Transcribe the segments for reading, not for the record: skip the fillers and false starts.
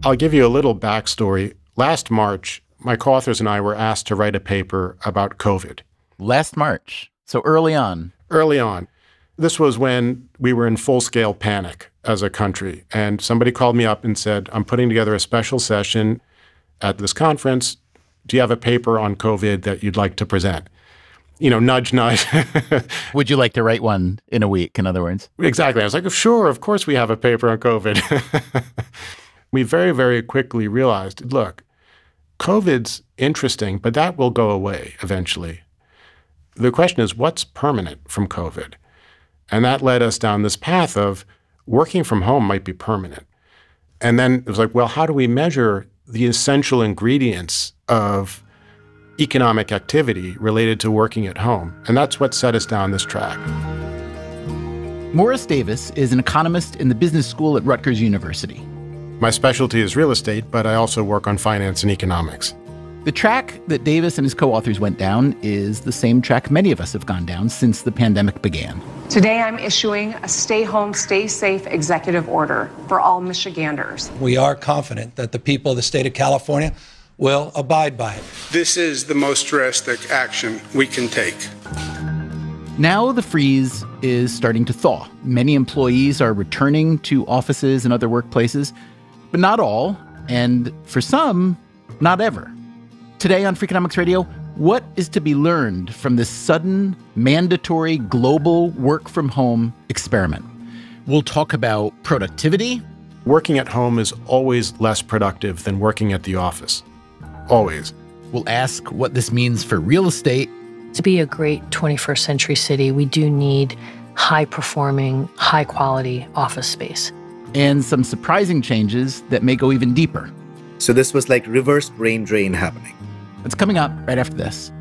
I'll give you a little backstory. Last March, my co-authors and I were asked to write a paper about COVID. Last March. So early on. Early on. This was when we were in full-scale panic as a country. And somebody called me up and said, I'm putting together a special session at this conference. Do you have a paper on COVID that you'd like to present? You know, nudge, nudge. Would you like to write one in a week, in other words? Exactly. I was like, sure, of course we have a paper on COVID. We very, very quickly realized, look, COVID's interesting, but that will go away eventually. The question is, what's permanent from COVID? And that led us down this path of working from home might be permanent. And then it was like, well, how do we measure the essential ingredients of economic activity related to working at home? And that's what set us down this track. Morris Davis is an economist in the business school at Rutgers University. My specialty is real estate, but I also work on finance and economics. The track that Davis and his co-authors went down is the same track many of us have gone down since the pandemic began. Today, I'm issuing a stay home, stay safe executive order for all Michiganders. We are confident that the people of the state of California will abide by it. This is the most drastic action we can take. Now the freeze is starting to thaw. Many employees are returning to offices and other workplaces, but not all, and for some, not ever. Today on Freakonomics Radio, what is to be learned from this sudden, mandatory, global work-from-home experiment? We'll talk about productivity. Working at home is always less productive than working at the office. Always. We'll ask what this means for real estate. To be a great 21st century city, we do need high-performing, high-quality office space. And some surprising changes that may go even deeper. So this was like reverse brain drain happening. It's coming up right after this.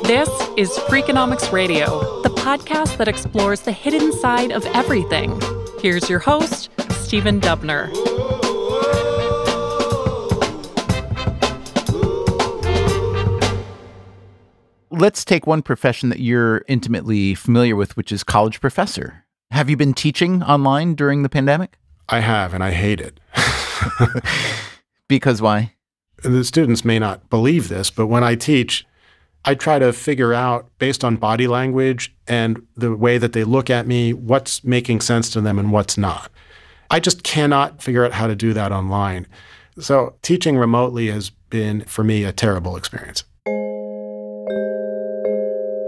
This is Freakonomics Radio, the podcast that explores the hidden side of everything. Here's your host, Stephen Dubner. Let's take one profession that you're intimately familiar with, which is college professor. Have you been teaching online during the pandemic? I have, and I hate it. Because why? The students may not believe this, but when I teach, I try to figure out, based on body language and the way that they look at me, what's making sense to them and what's not. I just cannot figure out how to do that online. So teaching remotely has been, for me, a terrible experience.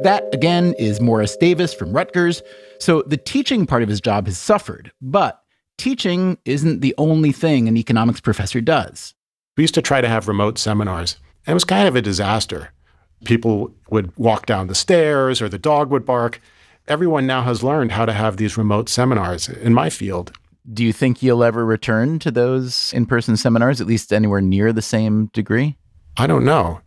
That, again, is Morris Davis from Rutgers. So the teaching part of his job has suffered, but teaching isn't the only thing an economics professor does. We used to try to have remote seminars, and it was kind of a disaster. People would walk down the stairs or the dog would bark. Everyone now has learned how to have these remote seminars in my field. Do you think you'll ever return to those in-person seminars, at least anywhere near the same degree? I don't know.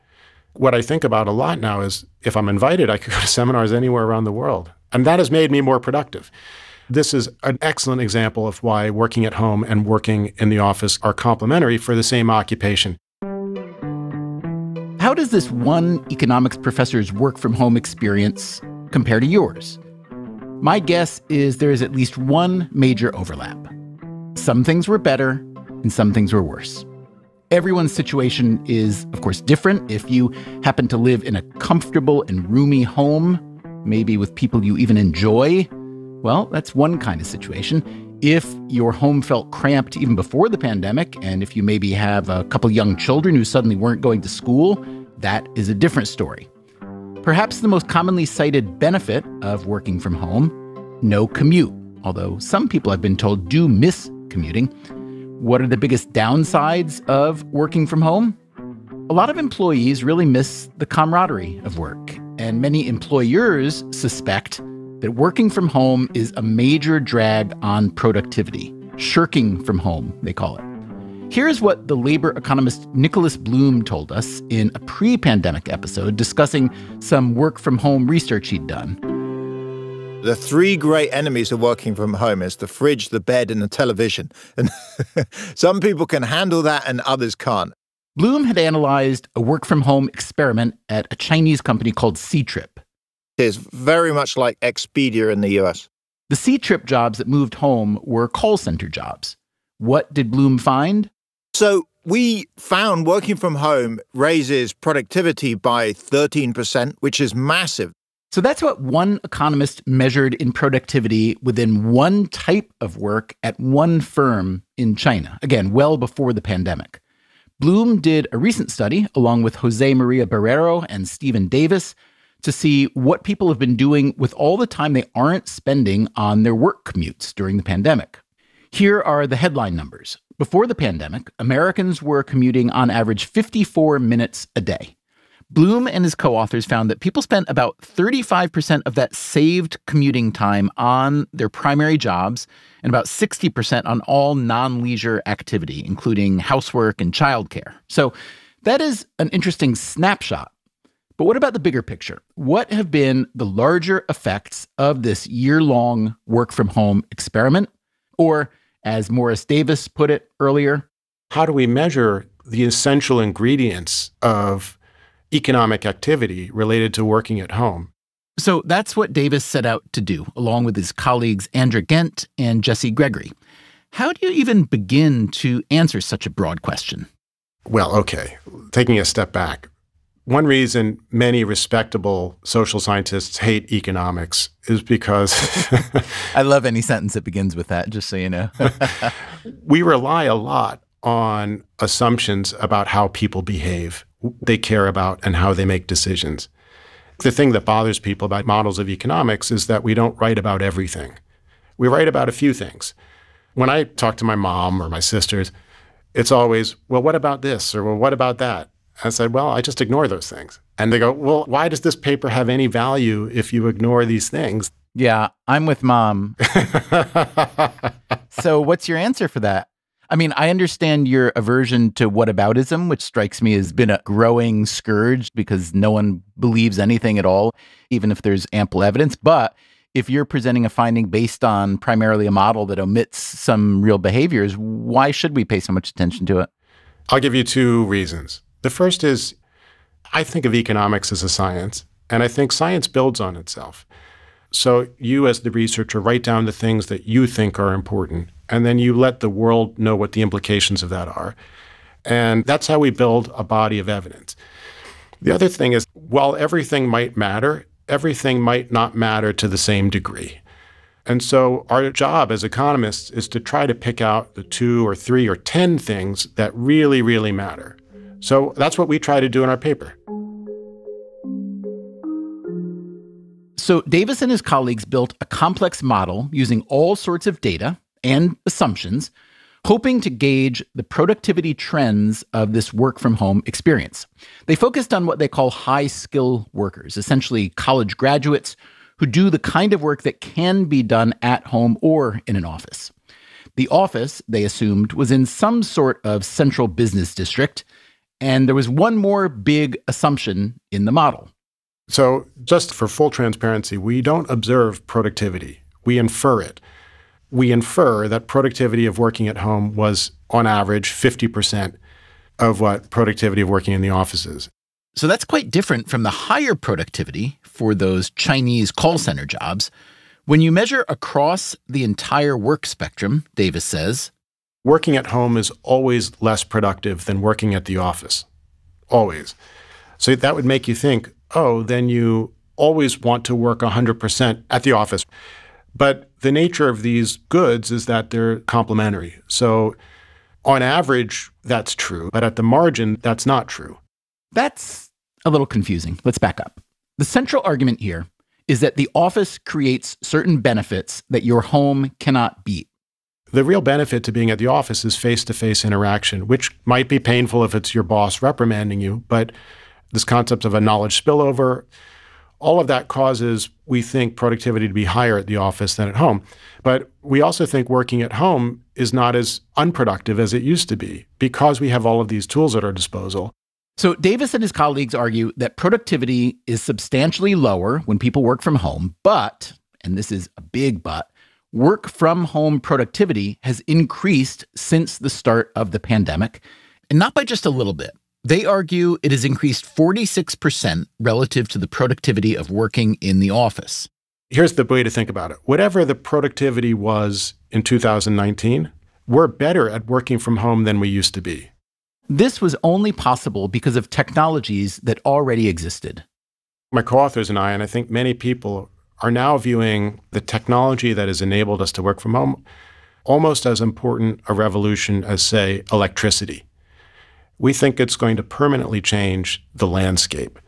What I think about a lot now is if I'm invited, I could go to seminars anywhere around the world. And that has made me more productive. This is an excellent example of why working at home and working in the office are complementary for the same occupation. How does this one economics professor's work-from-home experience compare to yours? My guess is there is at least one major overlap. Some things were better and some things were worse. Everyone's situation is, of course, different. If you happen to live in a comfortable and roomy home, maybe with people you even enjoy, well, that's one kind of situation. If your home felt cramped even before the pandemic, and if you maybe have a couple young children who suddenly weren't going to school, that is a different story. Perhaps the most commonly cited benefit of working from home, no commute, although some people I've been told do miss commuting. What are the biggest downsides of working from home? A lot of employees really miss the camaraderie of work, and many employers suspect that working from home is a major drag on productivity. Shirking from home, they call it. Here's what the labor economist Nicholas Bloom told us in a pre-pandemic episode discussing some work-from-home research he'd done. The three great enemies of working from home is the fridge, the bed, and the television. And some people can handle that and others can't. Bloom had analyzed a work-from-home experiment at a Chinese company called C-Trip. It is very much like Expedia in the US. The C-Trip jobs that moved home were call center jobs. What did Bloom find? So we found working from home raises productivity by 13%, which is massive. So that's what one economist measured in productivity within one type of work at one firm in China, again, well before the pandemic. Bloom did a recent study, along with Jose Maria Barrero and Stephen Davis, to see what people have been doing with all the time they aren't spending on their work commutes during the pandemic. Here are the headline numbers. Before the pandemic, Americans were commuting on average 54 minutes a day. Bloom and his co-authors found that people spent about 35% of that saved commuting time on their primary jobs and about 60% on all non-leisure activity, including housework and childcare. So that is an interesting snapshot. But what about the bigger picture? What have been the larger effects of this year-long work-from-home experiment? Or, as Morris Davis put it earlier, how do we measure the essential ingredients of economic activity related to working at home? So that's what Davis set out to do, along with his colleagues Andra Gent and Jesse Gregory. How do you even begin to answer such a broad question? Well, okay, taking a step back. One reason many respectable social scientists hate economics is because I love any sentence that begins with that, just so you know. We rely a lot on assumptions about how people behave, they care about, and how they make decisions. The thing that bothers people about models of economics is that we don't write about everything. We write about a few things. When I talk to my mom or my sisters, it's always, well, what about this? Or, well, what about that? I said, well, I just ignore those things. And they go, well, why does this paper have any value if you ignore these things? Yeah, I'm with Mom. So what's your answer for that? I mean, I understand your aversion to whataboutism, which strikes me as been a growing scourge because no one believes anything at all, even if there's ample evidence. But if you're presenting a finding based on primarily a model that omits some real behaviors, why should we pay so much attention to it? I'll give you two reasons. The first is, I think of economics as a science, and I think science builds on itself. So you, as the researcher, write down the things that you think are important, and then you let the world know what the implications of that are. And that's how we build a body of evidence. The other thing is, while everything might matter, everything might not matter to the same degree. And so our job as economists is to try to pick out the 2 or 3 or 10 things that really, really matter. So that's what we try to do in our paper. So Davis and his colleagues built a complex model using all sorts of data and assumptions, hoping to gauge the productivity trends of this work-from-home experience. They focused on what they call high-skill workers, essentially college graduates who do the kind of work that can be done at home or in an office. The office, they assumed, was in some sort of central business district, and there was one more big assumption in the model. So just for full transparency, we don't observe productivity. We infer it. We infer that productivity of working at home was, on average, 50% of what productivity of working in the office is. So that's quite different from the higher productivity for those Chinese call center jobs. When you measure across the entire work spectrum, Davis says, working at home is always less productive than working at the office. Always. So that would make you think, oh, then you always want to work 100% at the office. But the nature of these goods is that they're complementary. So on average, that's true. But at the margin, that's not true. That's a little confusing. Let's back up. The central argument here is that the office creates certain benefits that your home cannot beat. The real benefit to being at the office is face-to-face interaction, which might be painful if it's your boss reprimanding you, but this concept of a knowledge spillover, all of that causes, we think, productivity to be higher at the office than at home. But we also think working at home is not as unproductive as it used to be because we have all of these tools at our disposal. So Davis and his colleagues argue that productivity is substantially lower when people work from home, but, and this is a big but, work from home productivity has increased since the start of the pandemic, and not by just a little bit. They argue it has increased 46% relative to the productivity of working in the office. Here's the way to think about it. Whatever the productivity was in 2019, we're better at working from home than we used to be. This was only possible because of technologies that already existed. My co-authors and I think many people, are now viewing the technology that has enabled us to work from home almost as important a revolution as, say, electricity. We think it's going to permanently change the landscape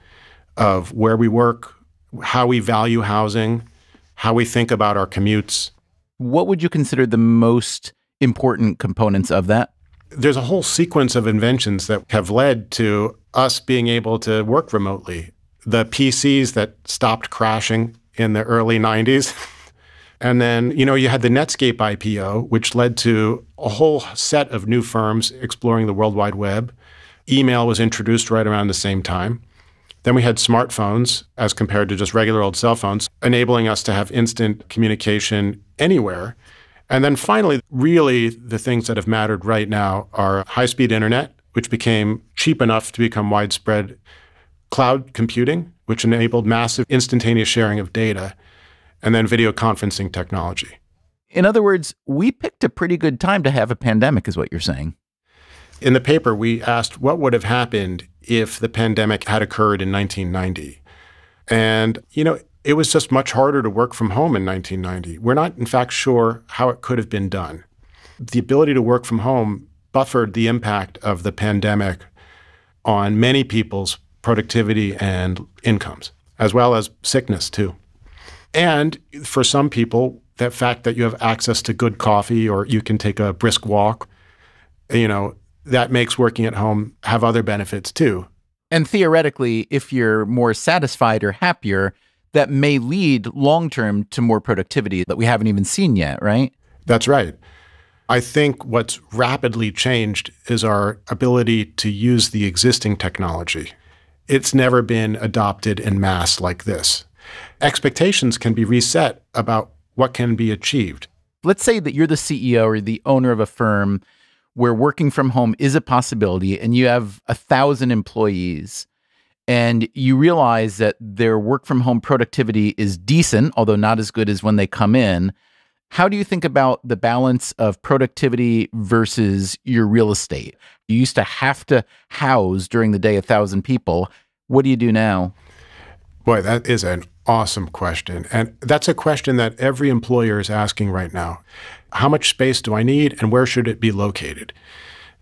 of where we work, how we value housing, how we think about our commutes. What would you consider the most important components of that? There's a whole sequence of inventions that have led to us being able to work remotely. The PCs that stopped crashing in the early 90s. And then, you had the Netscape IPO, which led to a whole set of new firms exploring the World Wide Web. Email was introduced right around the same time. Then we had smartphones as compared to just regular old cell phones, enabling us to have instant communication anywhere. And then finally, really the things that have mattered right now are high-speed internet, which became cheap enough to become widespread, cloud computing, which enabled massive instantaneous sharing of data, and then video conferencing technology. In other words, we picked a pretty good time to have a pandemic, is what you're saying. In the paper, we asked what would have happened if the pandemic had occurred in 1990. And, it was just much harder to work from home in 1990. We're not, in fact, sure how it could have been done. The ability to work from home buffered the impact of the pandemic on many people's productivity and incomes, as well as sickness, too. And for some people, the fact that you have access to good coffee or you can take a brisk walk, that makes working at home have other benefits, too. And theoretically, if you're more satisfied or happier, that may lead long-term to more productivity that we haven't even seen yet, right? That's right. I think what's rapidly changed is our ability to use the existing technology. It's never been adopted en masse like this. Expectations can be reset about what can be achieved. Let's say that you're the CEO or the owner of a firm where working from home is a possibility and you have 1,000 employees and you realize that their work from home productivity is decent, although not as good as when they come in. How do you think about the balance of productivity versus your real estate? You used to have to house during the day 1,000 people. What do you do now? Boy, that is an awesome question. And that's a question that every employer is asking right now. How much space do I need and where should it be located?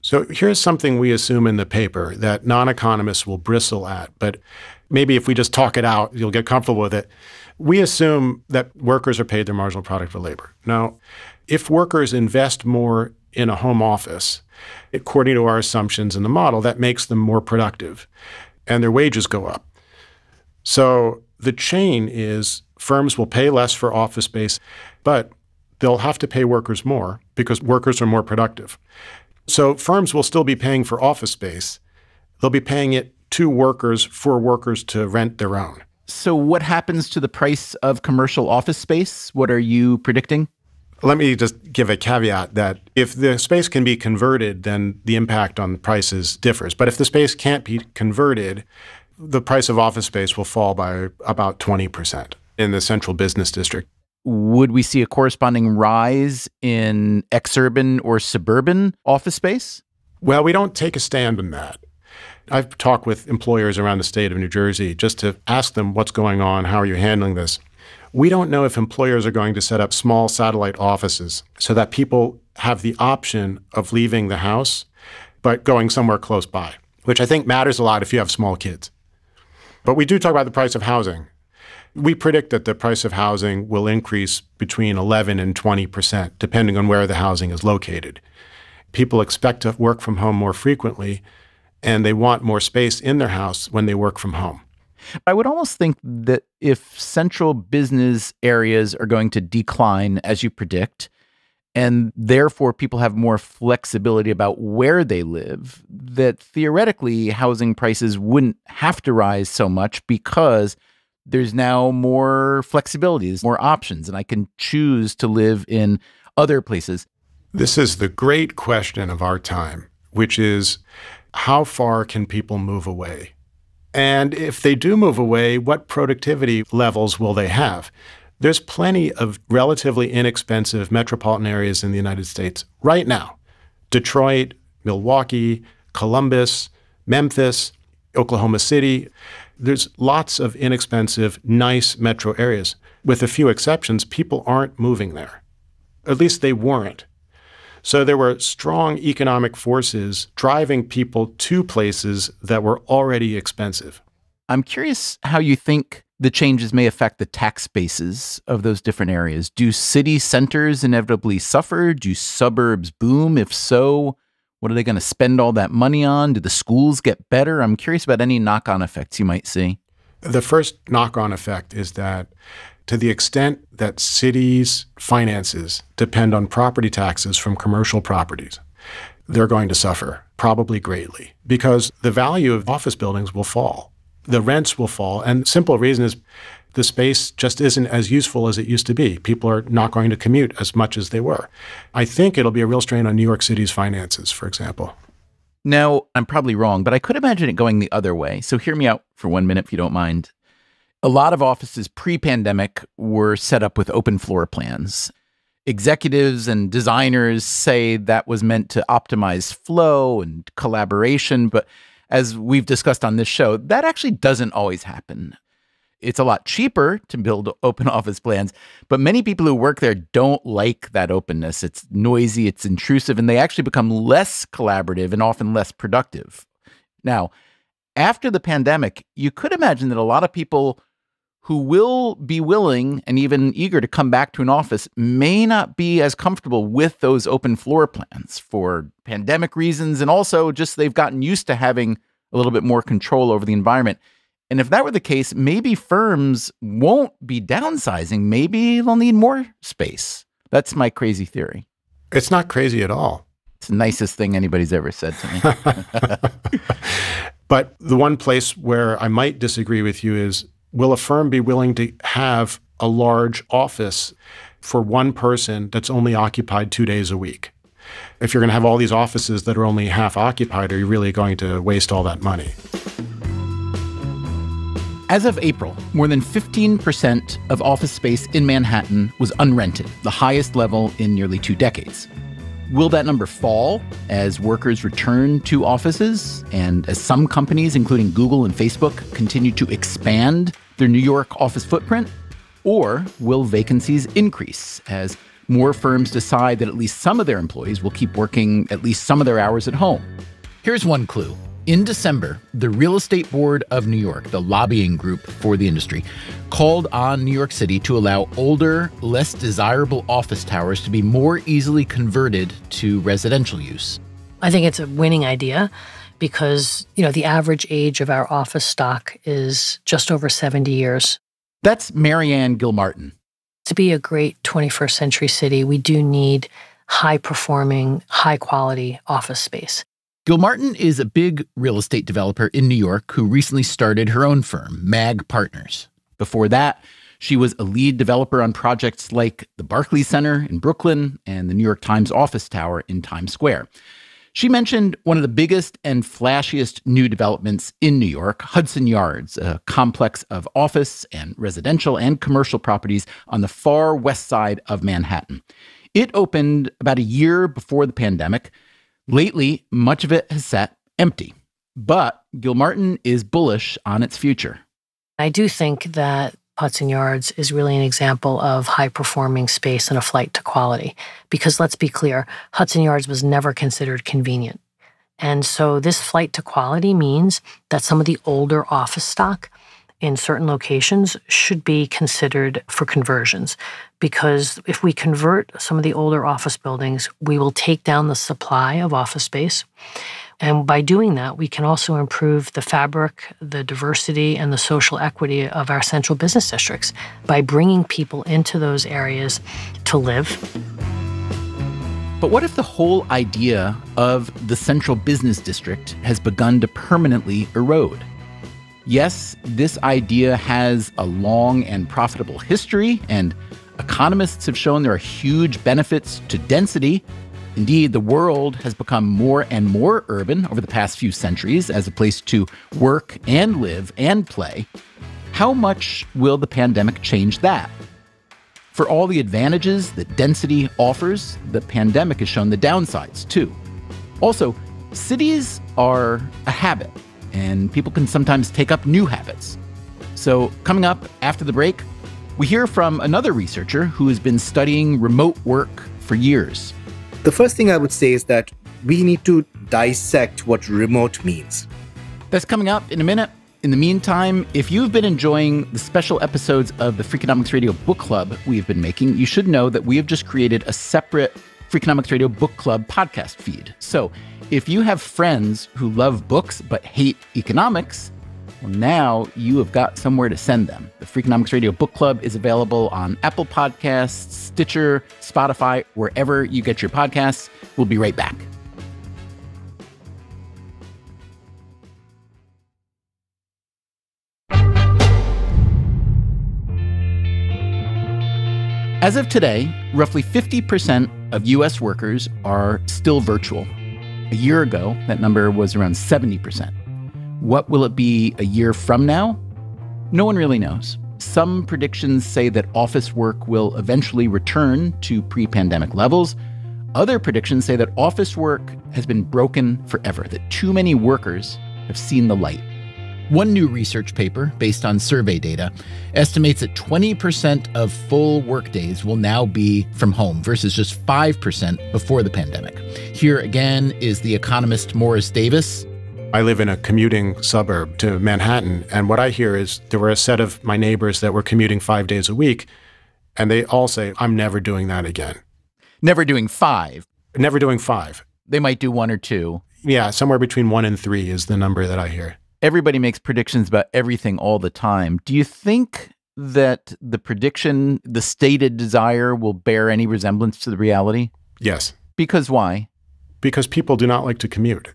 So here's something we assume in the paper that non-economists will bristle at, but maybe if we just talk it out, you'll get comfortable with it. We assume that workers are paid their marginal product for labor. Now, if workers invest more in a home office, according to our assumptions in the model, that makes them more productive and their wages go up. So the chain is firms will pay less for office space, but they'll have to pay workers more because workers are more productive. So firms will still be paying for office space. They'll be paying it to workers for workers to rent their own. So what happens to the price of commercial office space? What are you predicting? Let me just give a caveat that if the space can be converted, then the impact on prices differs. But if the space can't be converted, the price of office space will fall by about 20% in the central business district. Would we see a corresponding rise in exurban or suburban office space? Well, we don't take a stand on that. I've talked with employers around the state of New Jersey just to ask them what's going on, how are you handling this? We don't know if employers are going to set up small satellite offices so that people have the option of leaving the house but going somewhere close by, which I think matters a lot if you have small kids. But we do talk about the price of housing. We predict that the price of housing will increase between 11 and 20%, depending on where the housing is located. People expect to work from home more frequently, and they want more space in their house when they work from home. I would almost think that if central business areas are going to decline, as you predict, and therefore people have more flexibility about where they live, that theoretically housing prices wouldn't have to rise so much because there's now more flexibility, there's more options, and I can choose to live in other places. This is the great question of our time, which is, how far can people move away? And if they do move away, what productivity levels will they have? There's plenty of relatively inexpensive metropolitan areas in the United States right now. Detroit, Milwaukee, Columbus, Memphis, Oklahoma City. There's lots of inexpensive, nice metro areas. With a few exceptions, people aren't moving there. At least they weren't. So there were strong economic forces driving people to places that were already expensive. I'm curious how you think the changes may affect the tax bases of those different areas. Do city centers inevitably suffer? Do suburbs boom? If so, what are they going to spend all that money on? Do the schools get better? I'm curious about any knock-on effects you might see. The first knock-on effect is that to the extent that cities' finances depend on property taxes from commercial properties, they're going to suffer, probably greatly, because the value of office buildings will fall. The rents will fall. And the simple reason is the space just isn't as useful as it used to be. People are not going to commute as much as they were. I think it'll be a real strain on New York City's finances, for example. Now, I'm probably wrong, but I could imagine it going the other way. So hear me out for 1 minute, if you don't mind. A lot of offices pre-pandemic were set up with open floor plans. Executives and designers say that was meant to optimize flow and collaboration, but as we've discussed on this show, that actually doesn't always happen. It's a lot cheaper to build open office plans, but many people who work there don't like that openness. It's noisy, it's intrusive, and they actually become less collaborative and often less productive. Now, after the pandemic, you could imagine that a lot of people who will be willing and even eager to come back to an office may not be as comfortable with those open floor plans for pandemic reasons, and also just they've gotten used to having a little bit more control over the environment. And if that were the case, maybe firms won't be downsizing. Maybe they'll need more space. That's my crazy theory. It's not crazy at all. It's the nicest thing anybody's ever said to me. But the one place where I might disagree with you is, will a firm be willing to have a large office for one person that's only occupied 2 days a week? If you're going to have all these offices that are only half occupied, are you really going to waste all that money? As of April, more than 15% of office space in Manhattan was unrented, the highest level in nearly 2 decades. Will that number fall as workers return to offices and as some companies, including Google and Facebook, continue to expand their New York office footprint? Or will vacancies increase as more firms decide that at least some of their employees will keep working at least some of their hours at home? Here's one clue. In December, the Real Estate Board of New York, the lobbying group for the industry, called on New York City to allow older, less desirable office towers to be more easily converted to residential use. I think it's a winning idea because, the average age of our office stock is just over 70 years. That's Marianne Gilmartin. To be a great 21st century city, we do need high-performing, high-quality office space. Gilmartin is a big real estate developer in New York who recently started her own firm, MAG Partners. Before that, she was a lead developer on projects like the Barclays Center in Brooklyn and the New York Times office tower in Times Square. She mentioned one of the biggest and flashiest new developments in New York, Hudson Yards, a complex of office and residential and commercial properties on the far west side of Manhattan. It opened about a year before the pandemic. Lately, much of it has sat empty, but Gilmartin is bullish on its future. I do think that Hudson Yards is really an example of high-performing space and a flight to quality. Because let's be clear, Hudson Yards was never considered convenient. And so this flight to quality means that some of the older office stock in certain locations should be considered for conversions. Because if we convert some of the older office buildings, we will take down the supply of office space. And by doing that, we can also improve the fabric, the diversity, and the social equity of our central business districts by bringing people into those areas to live. But what if the whole idea of the central business district has begun to permanently erode? Yes, this idea has a long and profitable history, and economists have shown there are huge benefits to density. Indeed, the world has become more and more urban over the past few centuries as a place to work and live and play. How much will the pandemic change that? For all the advantages that density offers, the pandemic has shown the downsides too. Also, cities are a habit, and people can sometimes take up new habits. So coming up after the break, we hear from another researcher who has been studying remote work for years. The first thing I would say is that we need to dissect what remote means. That's coming up in a minute. In the meantime, if you've been enjoying the special episodes of the Freakonomics Radio Book Club we've been making, you should know that we have just created a separate Freakonomics Radio Book Club podcast feed. So if you have friends who love books but hate economics, well, now you have got somewhere to send them. The Freakonomics Radio Book Club is available on Apple Podcasts, Stitcher, Spotify, wherever you get your podcasts. We'll be right back. As of today, roughly 50% of U.S. workers are still virtual. A year ago, that number was around 70%. What will it be a year from now? No one really knows. Some predictions say that office work will eventually return to pre-pandemic levels. Other predictions say that office work has been broken forever, that too many workers have seen the light. One new research paper, based on survey data, estimates that 20% of full workdays will now be from home versus just 5% before the pandemic. Here again is the economist Morris Davis. I live in a commuting suburb to Manhattan, and what I hear is there were a set of my neighbors that were commuting 5 days a week, and they all say, I'm never doing that again. Never doing 5. Never doing 5. They might do 1 or 2. Yeah, somewhere between 1 and 3 is the number that I hear. Everybody makes predictions about everything all the time. Do you think that the prediction, the stated desire, will bear any resemblance to the reality? Yes. Because why? Because people do not like to commute.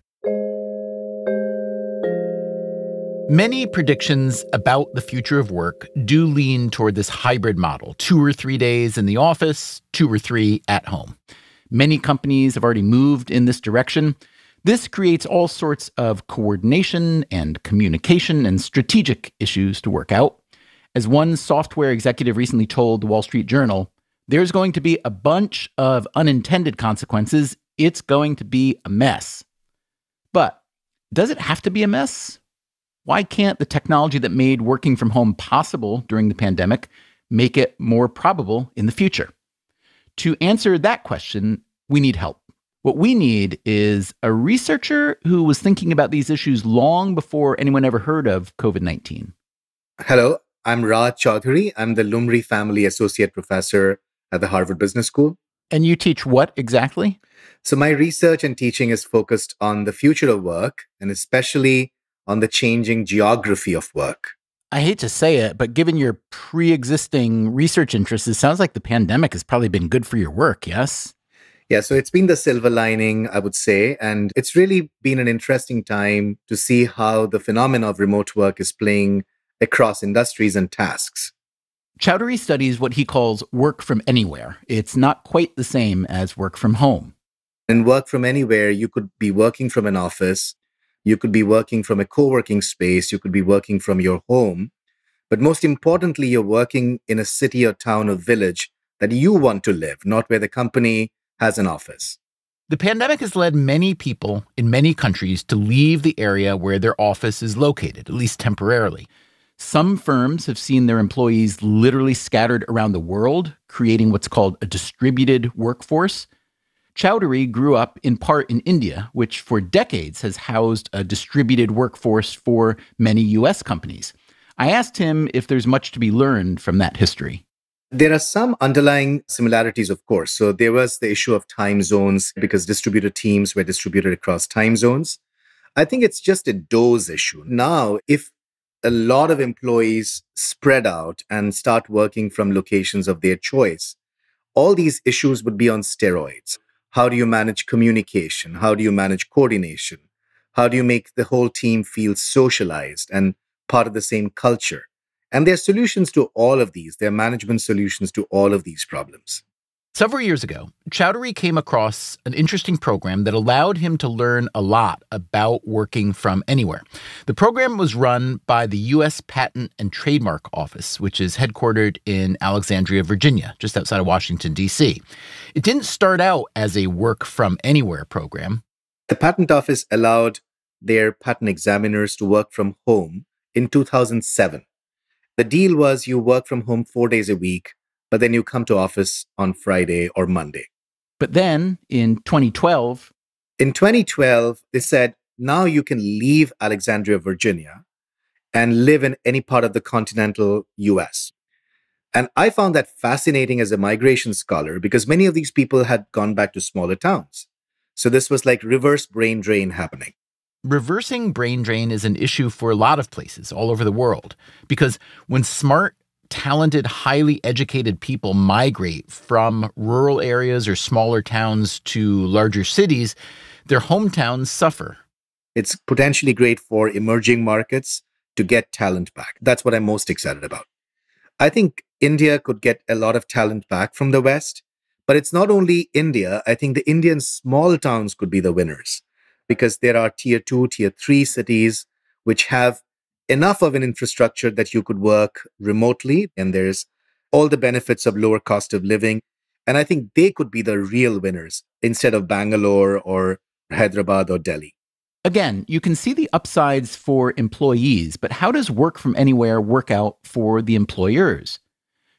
Many predictions about the future of work do lean toward this hybrid model, 2 or 3 days in the office, 2 or 3 at home. Many companies have already moved in this direction. This creates all sorts of coordination and communication and strategic issues to work out. As one software executive recently told the Wall Street Journal, there's going to be a bunch of unintended consequences. It's going to be a mess. But does it have to be a mess? Why can't the technology that made working from home possible during the pandemic make it more probable in the future? To answer that question, we need help. What we need is a researcher who was thinking about these issues long before anyone ever heard of COVID-19. Hello, I'm Raj Chaudhary. I'm the Lumri Family Associate Professor at the Harvard Business School. And you teach what exactly? So my research and teaching is focused on the future of work, and especially on the changing geography of work. I hate to say it, but given your pre-existing research interests, it sounds like the pandemic has probably been good for your work, yes? Yeah, so it's been the silver lining, I would say, and it's really been an interesting time to see how the phenomenon of remote work is playing across industries and tasks. Chaudhary studies what he calls work from anywhere. It's not quite the same as work from home. In work from anywhere, you could be working from an office, you could be working from a co-working space, you could be working from your home, but most importantly, you're working in a city or town or village that you want to live, not where the company has an office. The pandemic has led many people in many countries to leave the area where their office is located, at least temporarily. Some firms have seen their employees literally scattered around the world, creating what's called a distributed workforce. Chaudhary grew up in part in India, which for decades has housed a distributed workforce for many U.S. companies. I asked him if there's much to be learned from that history. There are some underlying similarities, of course. So there was the issue of time zones because distributed teams were distributed across time zones. I think it's just a dose issue. Now, if a lot of employees spread out and start working from locations of their choice, all these issues would be on steroids. How do you manage communication? How do you manage coordination? How do you make the whole team feel socialized and part of the same culture? And there are solutions to all of these. There are management solutions to all of these problems. Several years ago, Chowdhury came across an interesting program that allowed him to learn a lot about working from anywhere. The program was run by the U.S. Patent and Trademark Office, which is headquartered in Alexandria, Virginia, just outside of Washington, D.C. It didn't start out as a work from anywhere program. The Patent Office allowed their patent examiners to work from home in 2007. The deal was you work from home 4 days a week, but then you come to office on Friday or Monday. But then in 2012... In 2012, they said, now you can leave Alexandria, Virginia, and live in any part of the continental US. And I found that fascinating as a migration scholar because many of these people had gone back to smaller towns. So this was like reverse brain drain happening. Reversing brain drain is an issue for a lot of places all over the world because when smart, talented, highly educated people migrate from rural areas or smaller towns to larger cities, their hometowns suffer. It's potentially great for emerging markets to get talent back. That's what I'm most excited about. I think India could get a lot of talent back from the West, but it's not only India. I think the Indian small towns could be the winners because there are tier 2, tier 3 cities which have enough of an infrastructure that you could work remotely, and there's all the benefits of lower cost of living. And I think they could be the real winners instead of Bangalore or Hyderabad or Delhi. Again, you can see the upsides for employees, but how does work from anywhere work out for the employers?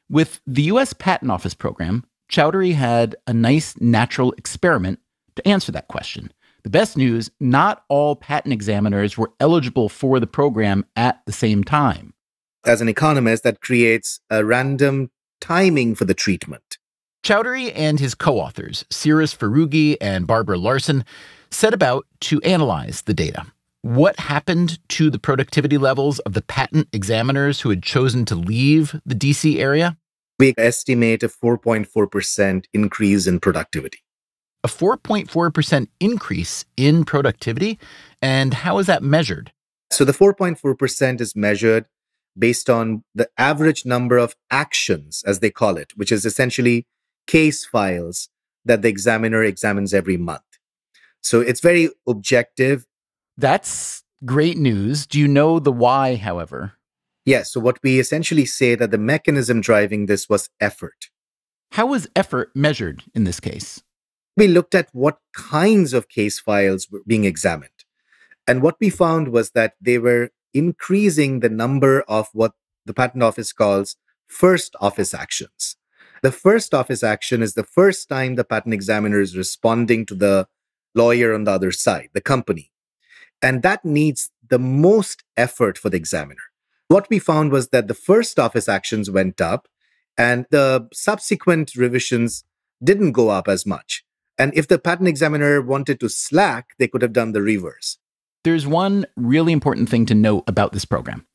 With the U.S. Patent Office program, Chowdhury had a nice natural experiment to answer that question. The best news, not all patent examiners were eligible for the program at the same time. As an economist, that creates a random timing for the treatment. Chowdhury and his co-authors, Cyrus Farugi and Barbara Larson, set about to analyze the data. What happened to the productivity levels of the patent examiners who had chosen to leave the DC area? We estimate a 4.4% increase in productivity. A 4.4% increase in productivity? And how is that measured? So the 4.4% is measured based on the average number of actions, as they call it, which is essentially case files that the examiner examines every month. So it's very objective. That's great news. Do you know the why, however? Yes. So what we essentially say that the mechanism driving this was effort. How was effort measured in this case? We looked at what kinds of case files were being examined. And what we found was that they were increasing the number of what the Patent Office calls first office actions. The first office action is the first time the patent examiner is responding to the lawyer on the other side, the company. And that needs the most effort for the examiner. What we found was that the first office actions went up and the subsequent revisions didn't go up as much. And if the patent examiner wanted to slack, they could have done the reverse. There's one really important thing to note about this program.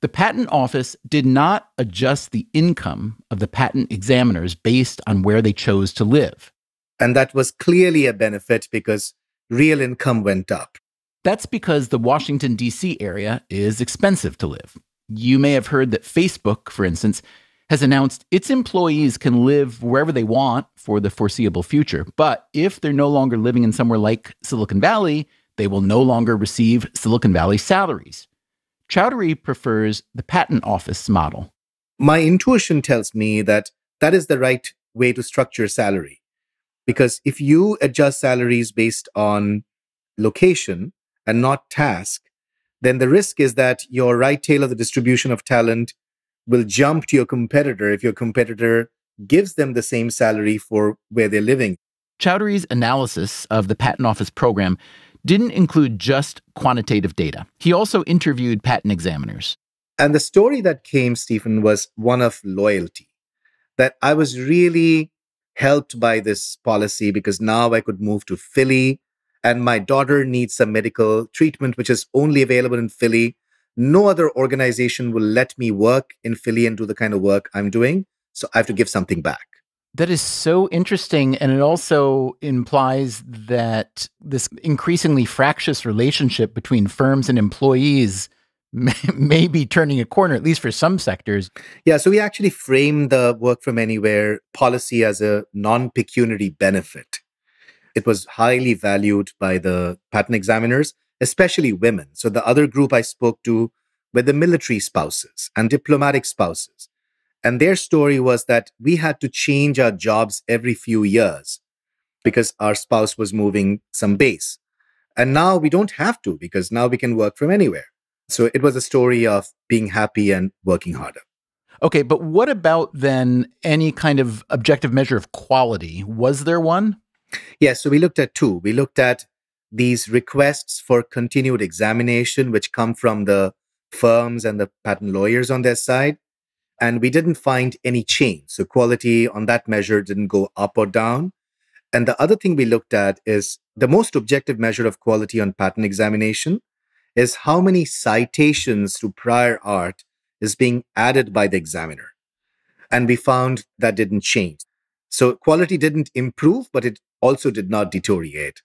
The Patent Office did not adjust the income of the patent examiners based on where they chose to live. And that was clearly a benefit because real income went up. That's because the Washington, D.C. area is expensive to live. You may have heard that Facebook, for instance, has announced its employees can live wherever they want for the foreseeable future. But if they're no longer living in somewhere like Silicon Valley, they will no longer receive Silicon Valley salaries. Chowdhury prefers the Patent Office model. My intuition tells me that that is the right way to structure salary. Because if you adjust salaries based on location and not task, then the risk is that your right tail of the distribution of talent will jump to your competitor if your competitor gives them the same salary for where they're living. Chowdhury's analysis of the Patent Office program didn't include just quantitative data. He also interviewed patent examiners. And the story that came, Stephen, was one of loyalty. That I was really helped by this policy because now I could move to Philly and my daughter needs some medical treatment, which is only available in Philly. No other organization will let me work in Philly and do the kind of work I'm doing. So I have to give something back. That is so interesting. And it also implies that this increasingly fractious relationship between firms and employees may be turning a corner, at least for some sectors. Yeah, so we actually framed the work from anywhere policy as a non-pecuniary benefit. It was highly valued by the patent examiners, especially women. So the other group I spoke to were the military spouses and diplomatic spouses. And their story was that we had to change our jobs every few years because our spouse was moving some base. And now we don't have to because now we can work from anywhere. So it was a story of being happy and working harder. Okay, but what about then any kind of objective measure of quality? Was there one? Yes, so we looked at two. We looked at these requests for continued examination, which come from the firms and the patent lawyers on their side. And we didn't find any change. So quality on that measure didn't go up or down. And the other thing we looked at is the most objective measure of quality on patent examination is how many citations to prior art is being added by the examiner. And we found that didn't change. So quality didn't improve, but it also did not deteriorate.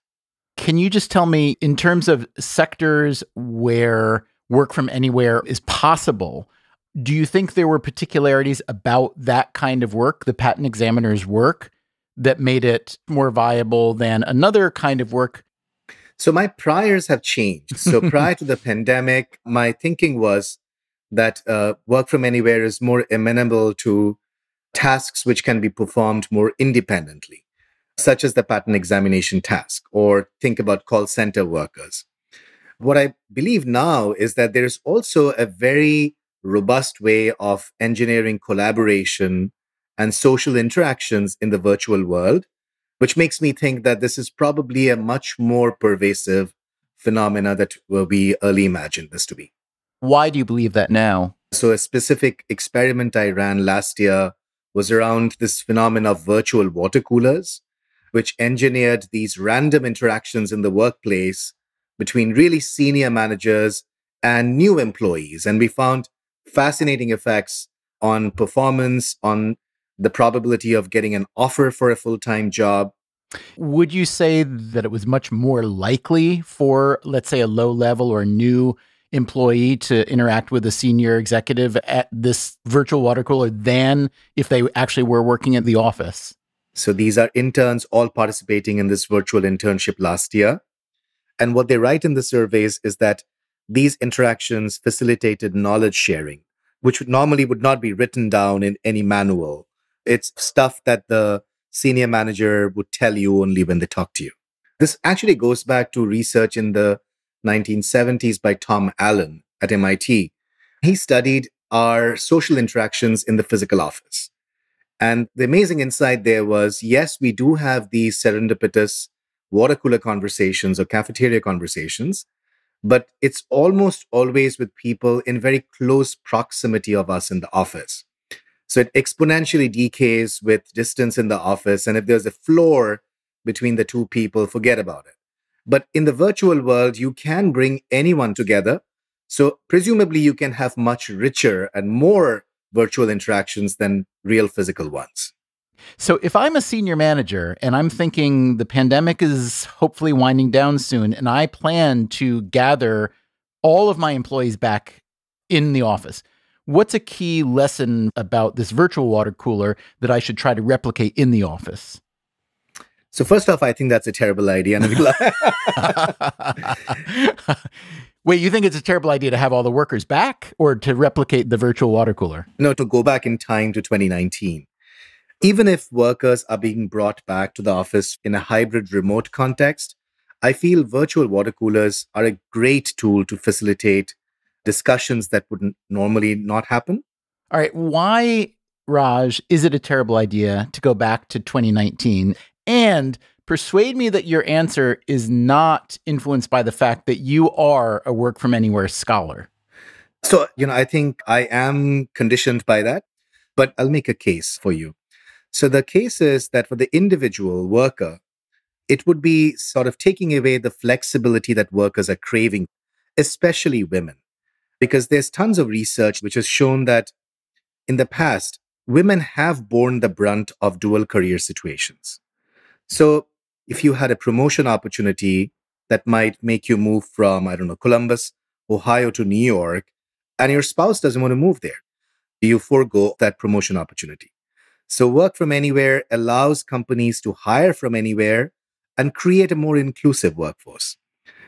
Can you just tell me, in terms of sectors where work from anywhere is possible, do you think there were particularities about that kind of work, the patent examiner's work, that made it more viable than another kind of work? So my priors have changed. So prior to the pandemic, my thinking was that work from anywhere is more amenable to tasks which can be performed more independently, such as the patent examination task, or think about call center workers. What I believe now is that there's also a very robust way of engineering collaboration and social interactions in the virtual world, which makes me think that this is probably a much more pervasive phenomena that we early imagined this to be. Why do you believe that now? So a specific experiment I ran last year was around this phenomenon of virtual water coolers, which engineered these random interactions in the workplace between really senior managers and new employees. And we found fascinating effects on performance, on the probability of getting an offer for a full-time job. Would you say that it was much more likely for, let's say, a low-level or new employee to interact with a senior executive at this virtual water cooler than if they actually were working at the office? So these are interns all participating in this virtual internship last year. And what they write in the surveys is that these interactions facilitated knowledge sharing, which normally would not be written down in any manual. It's stuff that the senior manager would tell you only when they talk to you. This actually goes back to research in the 1970s by Tom Allen at MIT. He studied our social interactions in the physical office. And the amazing insight there was, yes, we do have these serendipitous water cooler conversations or cafeteria conversations, but it's almost always with people in very close proximity of us in the office. So it exponentially decays with distance in the office. And if there's a floor between the two people, forget about it. But in the virtual world, you can bring anyone together. So presumably you can have much richer and more virtual interactions than real physical ones. So if I'm a senior manager and I'm thinking the pandemic is hopefully winding down soon, and I plan to gather all of my employees back in the office, what's a key lesson about this virtual water cooler that I should try to replicate in the office? So first off, I think that's a terrible idea. Wait, you think it's a terrible idea to have all the workers back or to replicate the virtual water cooler? No, to go back in time to 2019. Even if workers are being brought back to the office in a hybrid remote context, I feel virtual water coolers are a great tool to facilitate discussions that would normally not happen. All right. Why, Raj, is it a terrible idea to go back to 2019? And persuade me that your answer is not influenced by the fact that you are a work from anywhere scholar. So, I think I am conditioned by that, but I'll make a case for you. So the case is that for the individual worker, it would be sort of taking away the flexibility that workers are craving, especially women, because there's tons of research which has shown that in the past, women have borne the brunt of dual career situations. So if you had a promotion opportunity that might make you move from, Columbus, Ohio to New York, and your spouse doesn't want to move there. You forego that promotion opportunity. So work from anywhere allows companies to hire from anywhere and create a more inclusive workforce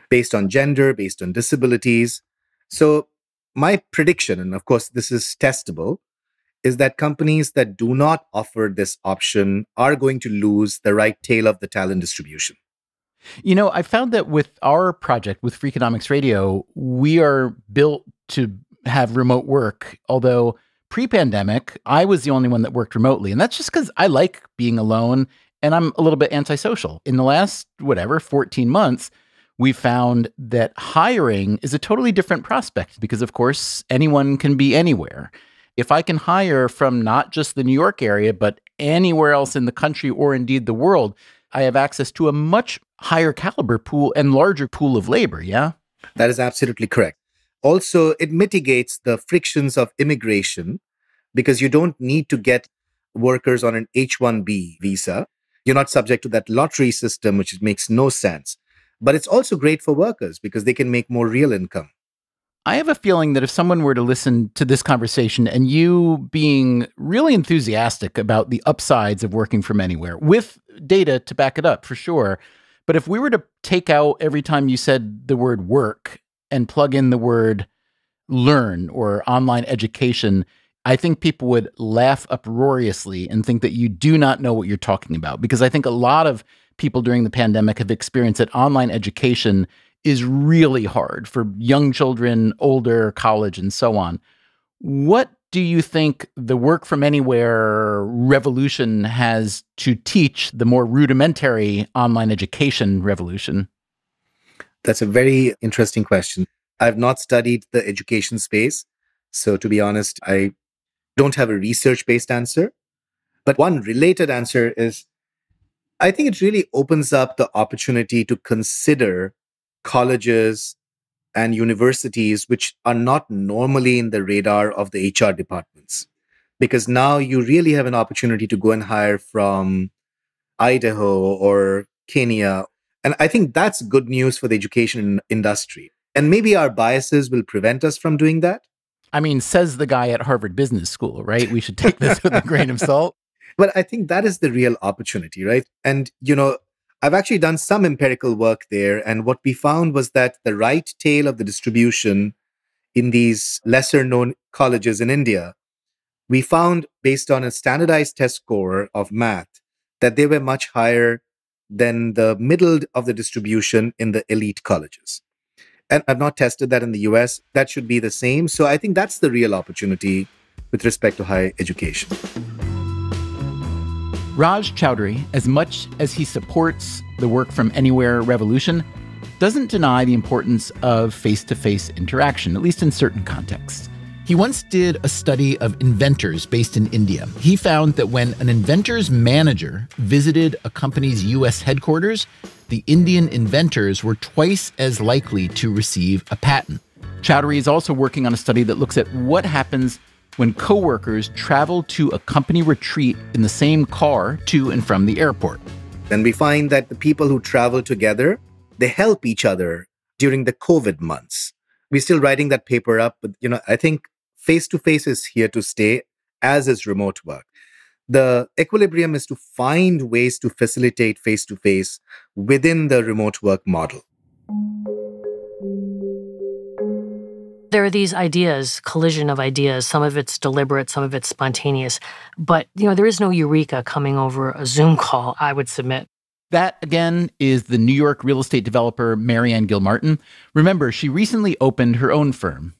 based on gender, based on disabilities. So my prediction, and of course this is testable, is that companies that do not offer this option are going to lose the right tail of the talent distribution. You know, I found that with our project, with Freakonomics Radio, we are built to have remote work, although pre-pandemic, I was the only one that worked remotely. And that's just because I like being alone and I'm a little bit antisocial. In the last, 14 months, we found that hiring is a totally different prospect because, of course, anyone can be anywhere. If I can hire from not just the New York area, but anywhere else in the country or indeed the world, I have access to a much higher caliber pool and larger pool of labor, yeah? That is absolutely correct. Also, it mitigates the frictions of immigration because you don't need to get workers on an H-1B visa. You're not subject to that lottery system, which makes no sense. But it's also great for workers because they can make more real income. I have a feeling that if someone were to listen to this conversation and you being really enthusiastic about the upsides of working from anywhere, with data to back it up for sure, but if we were to take out every time you said the word work and plug in the word learn or online education, I think people would laugh uproariously and think that you do not know what you're talking about. Because I think a lot of people during the pandemic have experienced that online education is really hard for young children, older, college, and so on. What do you think the work from anywhere revolution has to teach the more rudimentary online education revolution? That's a very interesting question. I've not studied the education space. So to be honest, I don't have a research-based answer. But one related answer is, I think it really opens up the opportunity to consider colleges and universities which are not normally in the radar of the HR departments. Because now you really have an opportunity to go and hire from Idaho or Kenya. And I think that's good news for the education industry. And maybe our biases will prevent us from doing that. I mean, says the guy at Harvard Business School, right? We should take this with a grain of salt. But I think that is the real opportunity, right? And, I've actually done some empirical work there. And what we found was that the right tail of the distribution in these lesser known colleges in India, we found based on a standardized test score of math, that they were much higher than the middle of the distribution in the elite colleges. And I've not tested that in the US. That should be the same. So I think that's the real opportunity with respect to higher education. Raj Chowdhury, as much as he supports the work from anywhere revolution, doesn't deny the importance of face-to-face interaction, at least in certain contexts. He once did a study of inventors based in India. He found that when an inventor's manager visited a company's US headquarters, the Indian inventors were twice as likely to receive a patent. Chowdhury is also working on a study that looks at what happens when coworkers travel to a company retreat in the same car to and from the airport. And we find that the people who travel together, they help each other during the COVID months. We're still writing that paper up, but I think face-to-face is here to stay, as is remote work. The equilibrium is to find ways to facilitate face-to-face within the remote work model. There are these ideas, collision of ideas. Some of it's deliberate, some of it's spontaneous. But, there is no eureka coming over a Zoom call, I would submit. That, again, is the New York real estate developer Marianne Gilmartin. Remember, she recently opened her own firm.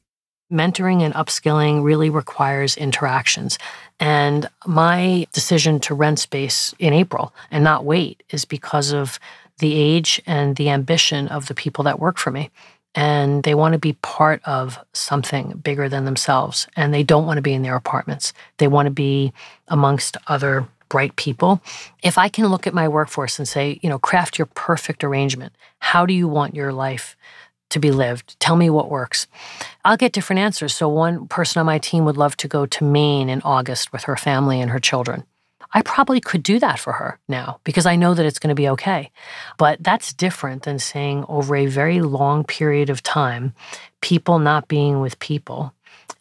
Mentoring and upskilling really requires interactions. And my decision to rent space in April and not wait is because of the age and the ambition of the people that work for me. And they want to be part of something bigger than themselves. And they don't want to be in their apartments. They want to be amongst other bright people. If I can look at my workforce and say, craft your perfect arrangement. How do you want your life to be lived? Tell me what works. I'll get different answers. So one person on my team would love to go to Maine in August with her family and her children. I probably could do that for her now because I know that it's going to be okay. But that's different than saying over a very long period of time, people not being with people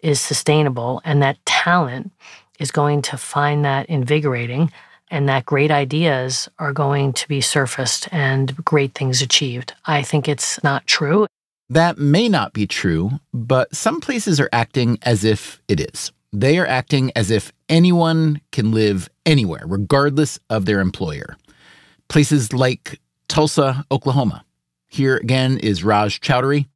is sustainable and that talent is going to find that invigorating and that great ideas are going to be surfaced and great things achieved. I think it's not true. That may not be true, but some places are acting as if it is. They are acting as if anyone can live anywhere, regardless of their employer. Places like Tulsa, Oklahoma. Here again is Raj Chowdhury.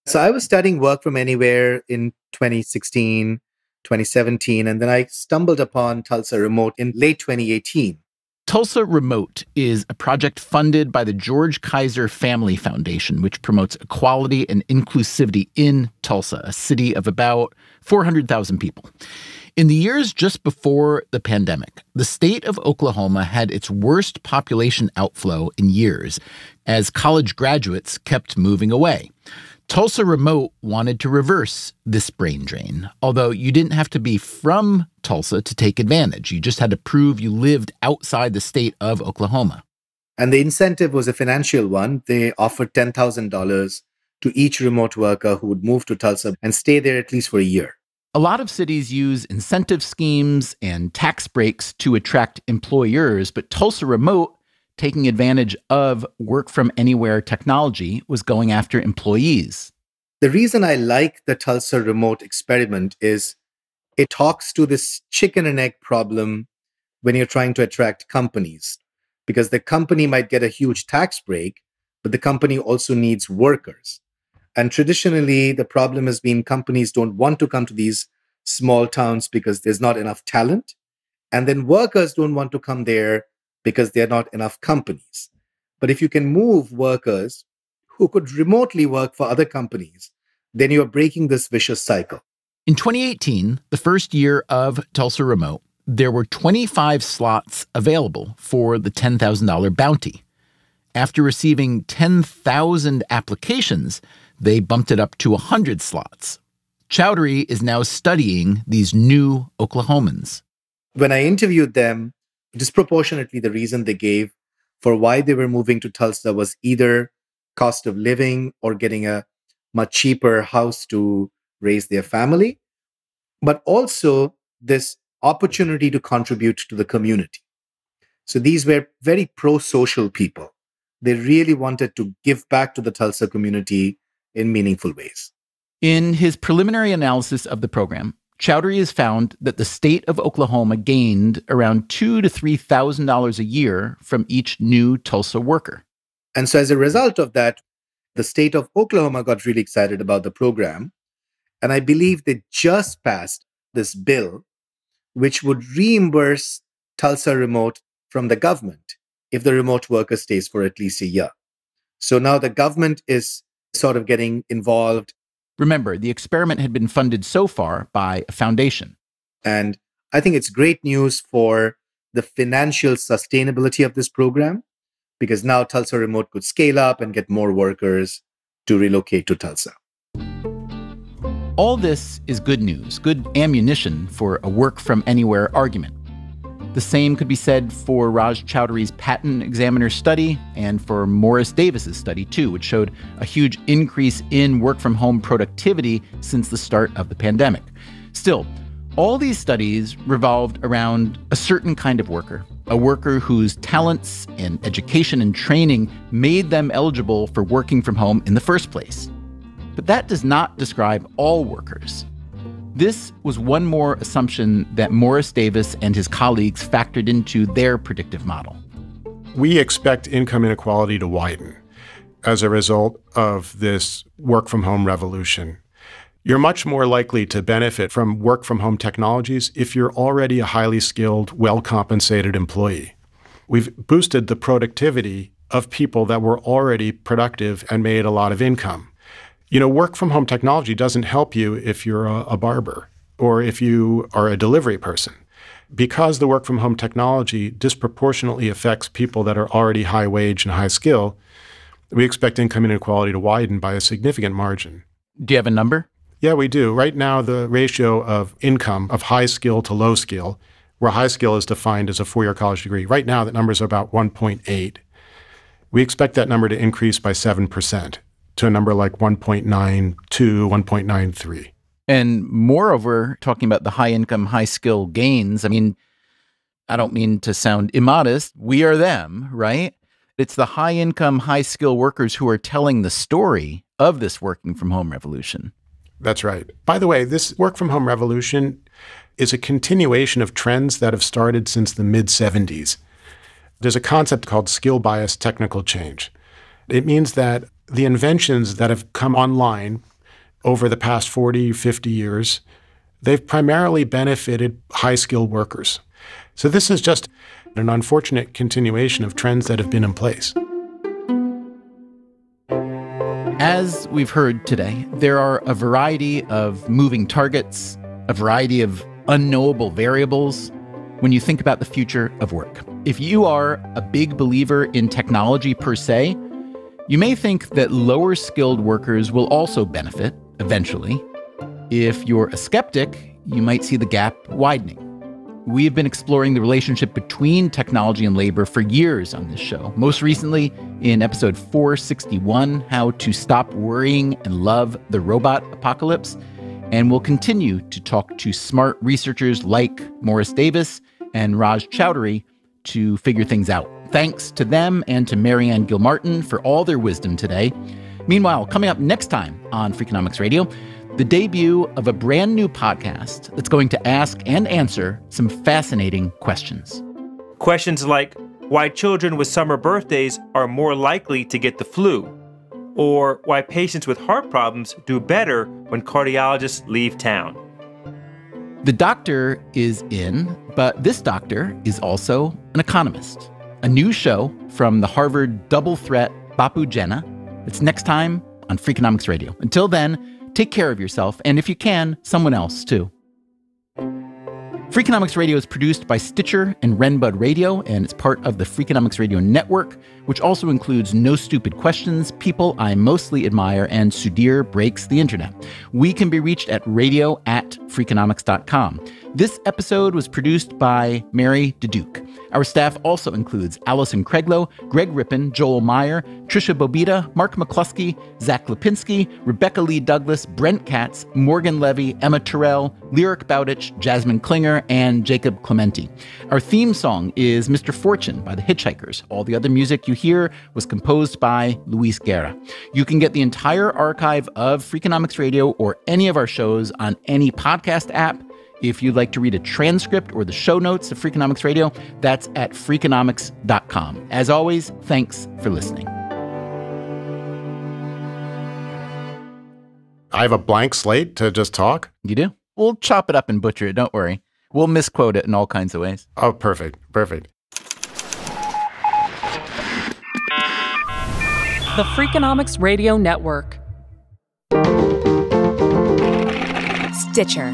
So I was studying work from anywhere in 2016, 2017, and then I stumbled upon Tulsa Remote in late 2018. Tulsa Remote is a project funded by the George Kaiser Family Foundation, which promotes equality and inclusivity in Tulsa, a city of about 400,000 people. In the years just before the pandemic, the state of Oklahoma had its worst population outflow in years as college graduates kept moving away. Tulsa Remote wanted to reverse this brain drain, although you didn't have to be from Tulsa to take advantage. You just had to prove you lived outside the state of Oklahoma. And the incentive was a financial one. They offered $10,000 to each remote worker who would move to Tulsa and stay there at least for a year. A lot of cities use incentive schemes and tax breaks to attract employers, but Tulsa Remote, taking advantage of work-from-anywhere technology, was going after employees. The reason I like the Tulsa Remote experiment is it talks to this chicken and egg problem when you're trying to attract companies, because the company might get a huge tax break, but the company also needs workers. And traditionally, the problem has been companies don't want to come to these small towns because there's not enough talent. And then workers don't want to come there because there are not enough companies. But if you can move workers who could remotely work for other companies, then you're breaking this vicious cycle. In 2018, the first year of Tulsa Remote, there were 25 slots available for the $10,000 bounty. After receiving 10,000 applications, they bumped it up to 100 slots. Chowdhury is now studying these new Oklahomans. When I interviewed them, disproportionately, the reason they gave for why they were moving to Tulsa was either cost of living or getting a much cheaper house to raise their family, but also this opportunity to contribute to the community. So these were very pro-social people. They really wanted to give back to the Tulsa community in meaningful ways. In his preliminary analysis of the program, Chowdhury has found that the state of Oklahoma gained around $2,000 to $3,000 a year from each new Tulsa worker. And so as a result of that, the state of Oklahoma got really excited about the program. And I believe they just passed this bill, which would reimburse Tulsa Remote from the government if the remote worker stays for at least a year. So now the government is sort of getting involved. Remember, the experiment had been funded so far by a foundation. And I think it's great news for the financial sustainability of this program, because now Tulsa Remote could scale up and get more workers to relocate to Tulsa. All this is good news, good ammunition for a work-from-anywhere argument. The same could be said for Raj Chowdhury's patent examiner study and for Morris Davis's study, too, which showed a huge increase in work-from-home productivity since the start of the pandemic. Still, all these studies revolved around a certain kind of worker, a worker whose talents and education and training made them eligible for working from home in the first place. But that does not describe all workers. This was one more assumption that Morris Davis and his colleagues factored into their predictive model. We expect income inequality to widen as a result of this work-from-home revolution. You're much more likely to benefit from work-from-home technologies if you're already a highly skilled, well-compensated employee. We've boosted the productivity of people that were already productive and made a lot of income. You know, work-from-home technology doesn't help you if you're a barber or if you are a delivery person. Because the work-from-home technology disproportionately affects people that are already high wage and high skill, we expect income inequality to widen by a significant margin. Do you have a number? Yeah, we do. Right now, the ratio of income of high skill to low skill, where high skill is defined as a four-year college degree, right now that number is about 1.8. We expect that number to increase by 7%. To a number like 1.92, 1.93. And moreover, talking about the high income, high skill gains, I mean, I don't mean to sound immodest. We are them, right? It's the high income, high skill workers who are telling the story of this working from home revolution. That's right. By the way, this work from home revolution is a continuation of trends that have started since the mid-70s. There's a concept called skill bias technical change. It means that the inventions that have come online over the past 40, 50 years, they've primarily benefited high-skilled workers. So this is just an unfortunate continuation of trends that have been in place. As we've heard today, there are a variety of moving targets, a variety of unknowable variables when you think about the future of work. If you are a big believer in technology per se, you may think that lower skilled workers will also benefit eventually. If you're a skeptic, you might see the gap widening. We've been exploring the relationship between technology and labor for years on this show. Most recently, in episode 461, How to Stop Worrying and Love the Robot Apocalypse. And we'll continue to talk to smart researchers like Morris Davis and Raj Chowdhury to figure things out. Thanks to them and to Marianne Gilmartin for all their wisdom today. Meanwhile, coming up next time on Freakonomics Radio, the debut of a brand new podcast that's going to ask and answer some fascinating questions. Questions like why children with summer birthdays are more likely to get the flu, or why patients with heart problems do better when cardiologists leave town. The doctor is in, but this doctor is also an economist. A new show from the Harvard double threat Bapu Jena. It's next time on Freakonomics Radio. Until then, take care of yourself, and if you can, someone else too. Freakonomics Radio is produced by Stitcher and Renbud Radio, and it's part of the Freakonomics Radio Network, which also includes No Stupid Questions, People I Mostly Admire, and Sudhir Breaks the Internet. We can be reached at radio@freakonomics.com. This episode was produced by Mary DeDuke. Our staff also includes Allison Craiglow, Greg Rippin, Joel Meyer, Trisha Bobita, Mark McCluskey, Zach Lipinski, Rebecca Lee Douglas, Brent Katz, Morgan Levy, Emma Terrell, Lyric Bowditch, Jasmine Klinger, and Jacob Clementi. Our theme song is Mr. Fortune by the Hitchhikers. All the other music you hear was composed by Luis Guerra. You can get the entire archive of Freakonomics Radio or any of our shows on any podcast app. If you'd like to read a transcript or the show notes of Freakonomics Radio, that's at Freakonomics.com. As always, thanks for listening. I have a blank slate to just talk? You do? We'll chop it up and butcher it, don't worry. We'll misquote it in all kinds of ways. Oh, perfect. Perfect. The Freakonomics Radio Network. Stitcher.